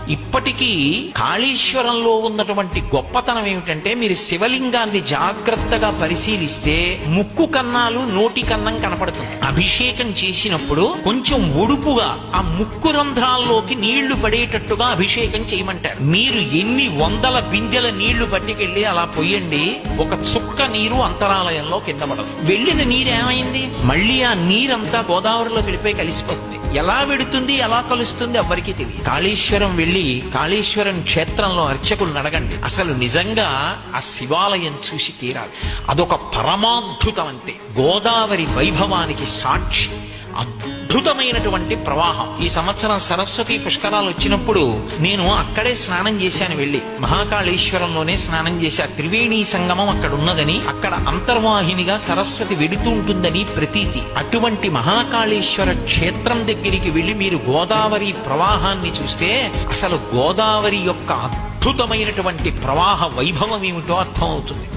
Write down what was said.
ఇప్పటికీ కాళేశ్వరంలో ఉన్నటువంటి గొప్పతనం ఏమిటంటే, మీరు శివలింగాన్ని జాగ్రత్తగా పరిశీలిస్తే ముక్కు కన్నాలు నోటి కన్నం కనపడుతుంది. అభిషేకం చేసినప్పుడు కొంచెం ఒడుపుగా ఆ ముక్కు రంధ్రాల్లోకి నీళ్లు పడేటట్టుగా అభిషేకం చేయమంటారు. మీరు ఎన్ని వందల బిందెల నీళ్లు పట్టుకెళ్లి అలా పొయ్యండి, ఒక చుక్క నీరు అంతరాలయంలో కింద పడదు. వెళ్ళిన నీరేమైంది? మళ్ళీ ఆ నీరంతా గోదావరిలో వెళ్ళిపోయి కలిసిపోతుంది. ఎలా వెడుతుంది, ఎలా కలుస్తుంది ఎవ్వరికీ తెలియదు. కాళేశ్వరం వెళ్లి కాళేశ్వరం క్షేత్రంలో అర్చకులు అడగండి, అసలు నిజంగా ఆ శివాలయం చూసి తీరాలి. అదొక పరమాద్భుతం అంతే. గోదావరి వైభవానికి సాక్షి. అద్భుతమైనటువంటి ప్రవాహం. ఈ సంవత్సరం సరస్వతి పుష్కరాలు వచ్చినప్పుడు నేను అక్కడే స్నానం చేశాను. వెళ్లి మహాకాళేశ్వరంలోనే స్నానం చేశా. త్రివేణి సంగమం అక్కడ ఉన్నదని, అక్కడ అంతర్వాహినిగా సరస్వతి వెడుతూ ఉంటుందని ప్రతీతి. అటువంటి మహాకాళేశ్వర క్షేత్రం దగ్గరికి వెళ్లి మీరు గోదావరి ప్రవాహాన్ని చూస్తే అసలు గోదావరి యొక్క అద్భుతమైనటువంటి ప్రవాహ వైభవం ఏమిటో అర్థమవుతుంది.